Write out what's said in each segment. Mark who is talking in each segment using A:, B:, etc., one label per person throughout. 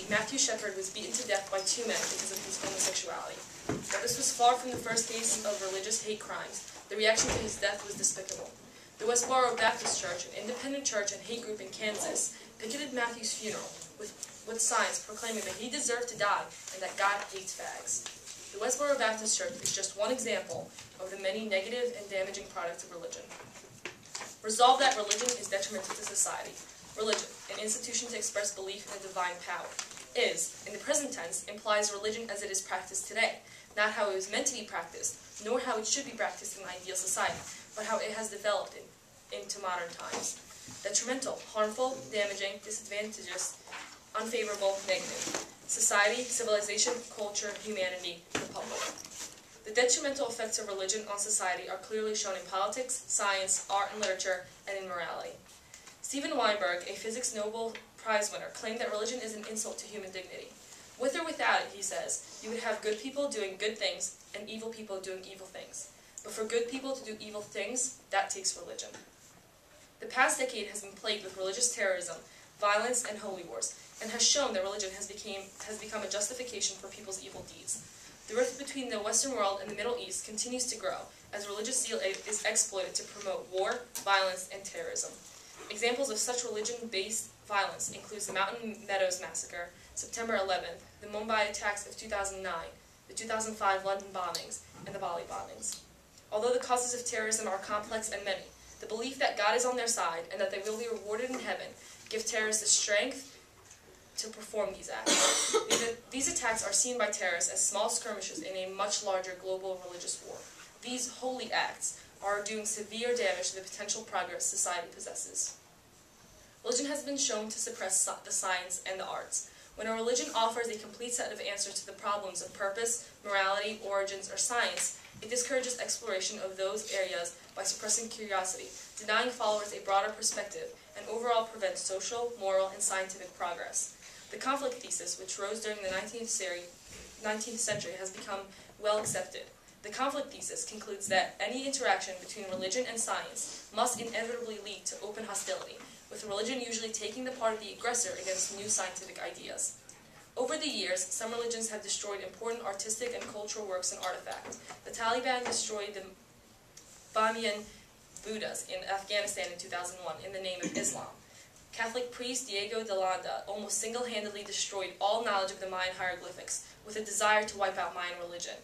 A: Matthew Shepard was beaten to death by two men because of his homosexuality. While this was far from the first case of religious hate crimes, the reaction to his death was despicable. The Westboro Baptist Church, an independent church and hate group in Kansas, picketed Matthew's funeral with signs proclaiming that he deserved to die and that God hates fags. The Westboro Baptist Church is just one example of the many negative and damaging products of religion. Resolve that religion is detrimental to society. Religion, an institution to express belief in a divine power, is, in the present tense, implies religion as it is practiced today, not how it was meant to be practiced, nor how it should be practiced in an ideal society, but how it has developed into modern times. Detrimental, harmful, damaging, disadvantageous, unfavorable, negative. Society, civilization, culture, humanity, the public. The detrimental effects of religion on society are clearly shown in politics, science, art and literature, and in morality. Steven Weinberg, a physics Nobel Prize winner, claimed that religion is an insult to human dignity. With or without it, he says, you would have good people doing good things and evil people doing evil things. But for good people to do evil things, that takes religion. The past decade has been plagued with religious terrorism, violence, and holy wars, and has shown that religion has become a justification for people's evil deeds. The rift between the Western world and the Middle East continues to grow, as religious zeal is exploited to promote war, violence, and terrorism. Examples of such religion-based violence include the Mountain Meadows Massacre, September 11th, the Mumbai attacks of 2009, the 2005 London bombings, and the Bali bombings. Although the causes of terrorism are complex and many, the belief that God is on their side and that they will be rewarded in heaven give terrorists the strength to perform these acts. These attacks are seen by terrorists as small skirmishes in a much larger global religious war. These holy acts are doing severe damage to the potential progress society possesses. Religion has been shown to suppress the science and the arts. When a religion offers a complete set of answers to the problems of purpose, morality, origins, or science, it discourages exploration of those areas by suppressing curiosity, denying followers a broader perspective, and overall prevents social, moral, and scientific progress. The conflict thesis, which rose during the 19th century, has become well accepted. The conflict thesis concludes that any interaction between religion and science must inevitably lead to open hostility, with religion usually taking the part of the aggressor against new scientific ideas. Over the years, some religions have destroyed important artistic and cultural works and artifacts. The Taliban destroyed the Bamiyan Buddhas in Afghanistan in 2001 in the name of Islam. Catholic priest Diego de Landa almost single-handedly destroyed all knowledge of the Mayan hieroglyphics with a desire to wipe out Mayan religion.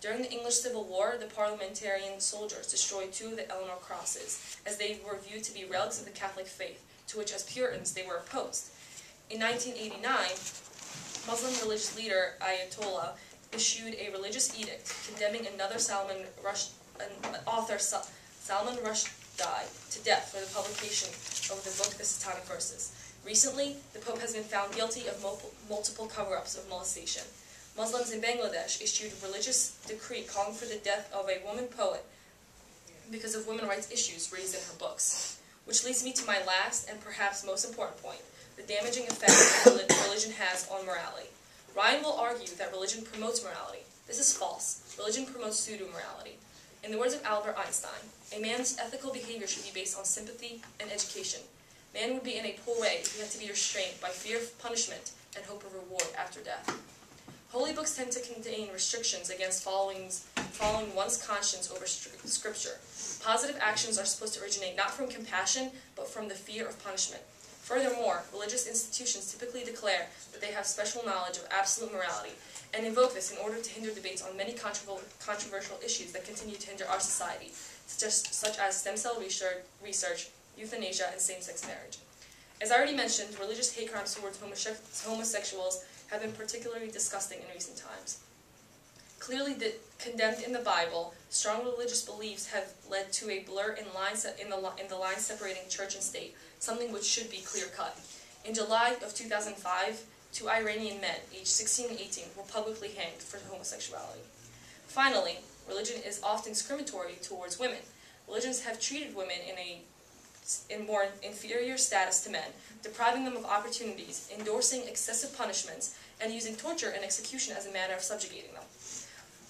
A: During the English Civil War, the parliamentarian soldiers destroyed two of the Eleanor crosses, as they were viewed to be relics of the Catholic faith, to which as Puritans they were opposed. In 1989, Muslim religious leader Ayatollah issued a religious edict condemning another author, Salman Rushdie, to death for the publication of the book The Satanic Verses. Recently, the Pope has been found guilty of multiple cover-ups of molestation. Muslims in Bangladesh issued a religious decree calling for the death of a woman poet because of women's rights issues raised in her books. Which leads me to my last and perhaps most important point, the damaging effect that religion has on morality. Ryan will argue that religion promotes morality. This is false. Religion promotes pseudo-morality. In the words of Albert Einstein, a man's ethical behavior should be based on sympathy and education. Man would be in a poor way if he had to be restrained by fear of punishment and hope of reward after death. Holy books tend to contain restrictions against following one's conscience over Scripture. Positive actions are supposed to originate not from compassion, but from the fear of punishment. Furthermore, religious institutions typically declare that they have special knowledge of absolute morality, and invoke this in order to hinder debates on many controversial issues that continue to hinder our society, such as stem cell research, euthanasia, and same-sex marriage. As I already mentioned, religious hate crimes towards homosexuals have been particularly disgusting in recent times. Clearly condemned in the Bible, strong religious beliefs have led to a blur in the line separating church and state, something which should be clear-cut. In July of 2005, two Iranian men, aged 16 and 18, were publicly hanged for homosexuality. Finally, religion is often discriminatory towards women. Religions have treated women in more inferior status to men, depriving them of opportunities, endorsing excessive punishments, and using torture and execution as a manner of subjugating them.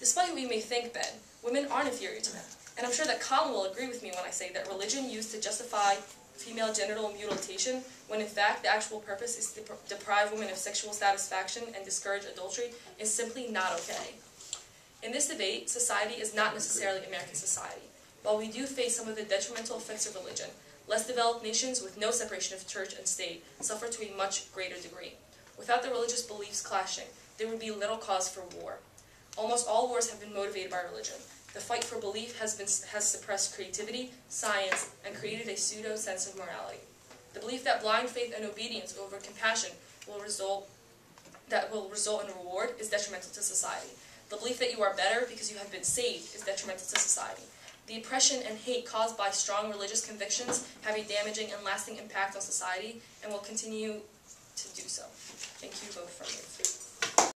A: Despite what you may think, Ben, women aren't inferior to men, and I'm sure that Colin will agree with me when I say that religion used to justify female genital mutilation, when in fact the actual purpose is to deprive women of sexual satisfaction and discourage adultery, is simply not okay. In this debate, society is not necessarily American society. While we do face some of the detrimental effects of religion, less developed nations with no separation of church and state suffer to a much greater degree. Without the religious beliefs clashing, there would be little cause for war. Almost all wars have been motivated by religion. The fight for belief has suppressed creativity, science, and created a pseudo sense of morality. The belief that blind faith and obedience over compassion will result in a reward is detrimental to society. The belief that you are better because you have been saved is detrimental to society. The oppression and hate caused by strong religious convictions have a damaging and lasting impact on society and will continue to do so. Thank you both for your